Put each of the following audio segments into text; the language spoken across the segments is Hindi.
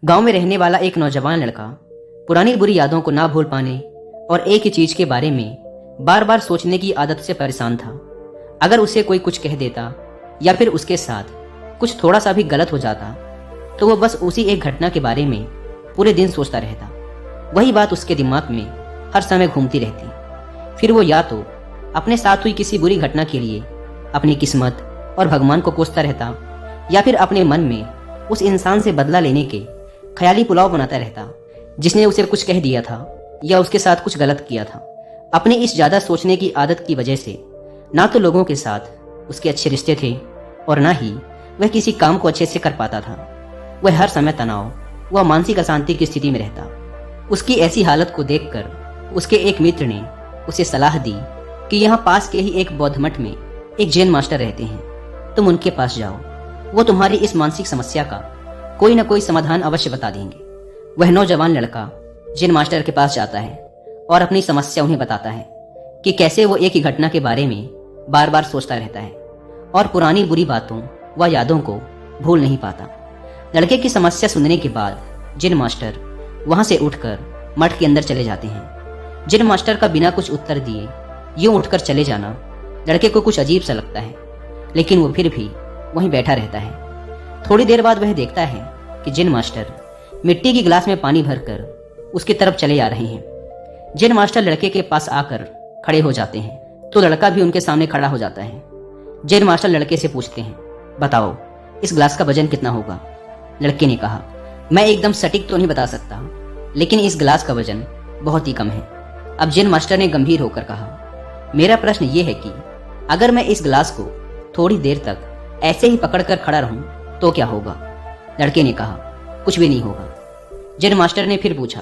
गांव में रहने वाला एक नौजवान लड़का पुरानी बुरी यादों को ना भूल पाने और एक ही चीज के बारे में बार बार सोचने की आदत से परेशान था। अगर उसे कोई कुछ कह देता या फिर उसके साथ कुछ थोड़ा सा भी गलत हो जाता तो वो बस उसी एक घटना के बारे में पूरे दिन सोचता रहता। वही बात उसके दिमाग में हर समय घूमती रहती। फिर वो या तो अपने साथ हुई किसी बुरी घटना के लिए अपनी किस्मत और भगवान को कोसता रहता या फिर अपने मन में उस इंसान से बदला लेने के ख्याली पुलाव बनाता रहता जिसने उसे कुछ कह दिया था या उसके साथ कुछ गलत किया था। अपनी इस ज्यादा सोचने की आदत की वजह से ना तो लोगों के साथ उसके अच्छे रिश्ते थे और ना ही वह किसी काम को अच्छे से कर पाता था। वह हर समय तनाव व मानसिक अशांति की स्थिति में रहता। उसकी ऐसी हालत को देखकर उसके एक मित्र ने उसे सलाह दी कि यहाँ पास के ही एक बौद्ध मठ में एक जैन मास्टर रहते हैं, तुम उनके पास जाओ, वो तुम्हारी इस मानसिक समस्या का कोई न कोई समाधान अवश्य बता देंगे। वह नौजवान लड़का जैन मास्टर के पास जाता है और अपनी समस्या उन्हें बताता है कि कैसे वो एक ही घटना के बारे में बार बार सोचता रहता है और पुरानी बुरी बातों व यादों को भूल नहीं पाता। लड़के की समस्या सुनने के बाद जैन मास्टर वहां से उठकर मठ के अंदर चले जाते हैं। जैन मास्टर का बिना कुछ उत्तर दिए यूं उठकर चले जाना लड़के को कुछ अजीब सा लगता है, लेकिन वो फिर भी वहीं बैठा रहता है। थोड़ी देर बाद वह देखता है कि जैन मास्टर मिट्टी की गिलास में पानी भरकर उसकी तरफ चले आ रहे हैं। जैन मास्टर लड़के के पास आकर खड़े हो जाते हैं तो लड़का भी उनके सामने खड़ा हो जाता है। जैन मास्टर लड़के से पूछते हैं, बताओ इस गिलास का वजन कितना होगा? लड़के ने कहा, मैं एकदम सटीक तो नहीं बता सकता, लेकिन इस गिलास का वजन बहुत ही कम है। अब जैन मास्टर ने गंभीर होकर कहा, मेरा प्रश्न ये है कि अगर मैं इस गिलास को थोड़ी देर तक ऐसे ही पकड़कर खड़ा रहूं तो क्या होगा? लड़के ने कहा, कुछ भी नहीं होगा। जैन मास्टर ने फिर पूछा,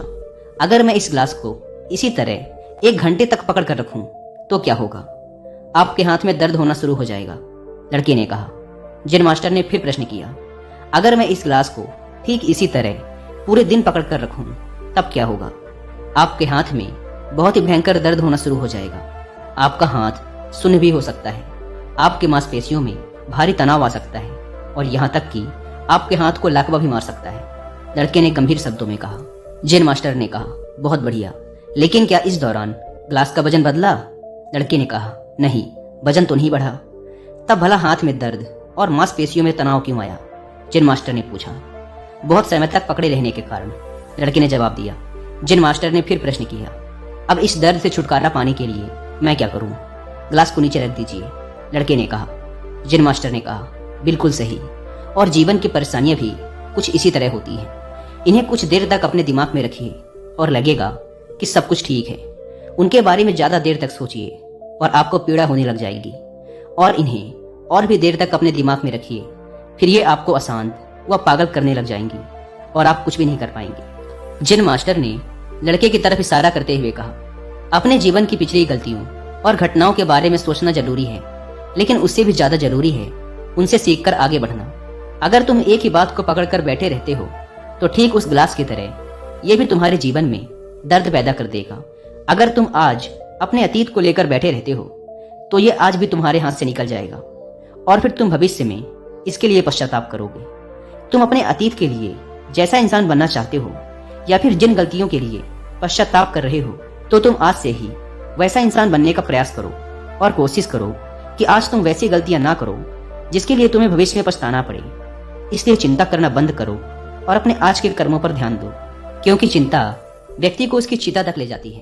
अगर मैं इस गिलास को इसी तरह 1 घंटे तक पकड़ कर रखूं तो क्या होगा? आपके हाथ में दर्द होना शुरू हो जाएगा। लड़के ने कहा। जैन मास्टर ने फिर प्रश्न किया, अगर मैं इस गिलास को ठीक इसी तरह पूरे दिन पकड़ कर रखूं तब क्या होगा? आपके हाथ में बहुत ही भयंकर दर्द होना शुरू हो जाएगा। आपका हाथ सुन्न भी हो सकता है, आपके मांसपेशियों में भारी तनाव आ सकता है और यहाँ तक कि आपके हाथ को लाकवा भी मार सकता है। लड़के ने गंभीर शब्दों में कहा। जैन मास्टर ने कहा, बहुत बढ़िया, लेकिन क्या इस दौरान ग्लास का वजन बदला? लड़के ने कहा, नहीं, वजन तो नहीं बढ़ा। तब भला हाथ में दर्द और मांसपेशियों में तनाव क्यों आया? जैन मास्टर ने पूछा। बहुत समय तक पकड़े रहने के कारण, लड़के ने जवाब दिया। जैन मास्टर ने फिर प्रश्न किया, अब इस दर्द से छुटकारा पाने के लिए मैं क्या करूं? ग्लास को नीचे रख दीजिए। लड़के ने कहा। जैन मास्टर ने कहा, बिल्कुल सही, और जीवन की परेशानियां भी कुछ इसी तरह होती हैं। इन्हें कुछ देर तक अपने दिमाग में रखिए और लगेगा कि सब कुछ ठीक है। उनके बारे में ज्यादा देर तक सोचिए और आपको पीड़ा होने लग जाएगी, और इन्हें और भी देर तक अपने दिमाग में रखिए, फिर ये आपको अशांत व पागल करने लग जाएंगी और आप कुछ भी नहीं कर पाएंगे। जैन मास्टर ने लड़के की तरफ इशारा करते हुए कहा, अपने जीवन की पिछली गलतियों और घटनाओं के बारे में सोचना जरूरी है, लेकिन उससे भी ज्यादा जरूरी है उनसे सीखकर आगे बढ़ना। अगर तुम एक ही बात को पकड़कर बैठे रहते हो तो ठीक उस गिलास की तरह ये भी तुम्हारे जीवन में दर्द पैदा कर देगा। अगर तुम आज अपने अतीत को लेकर बैठे रहते हो तो ये आज भी तुम्हारे हाथ से निकल जाएगा और फिर तुम भविष्य में इसके लिए पश्चाताप करोगे। तुम अपने अतीत के लिए जैसा इंसान बनना चाहते हो या फिर जिन गलतियों के लिए पश्चाताप कर रहे हो तो तुम आज से ही वैसा इंसान बनने का प्रयास करो और कोशिश करो कि आज तुम वैसी गलतियां ना करो जिसके लिए तुम्हें भविष्य में पछताना पड़े। इसलिए चिंता करना बंद करो और अपने आज के कर्मों पर ध्यान दो, क्योंकि चिंता व्यक्ति को उसकी चिता तक ले जाती है।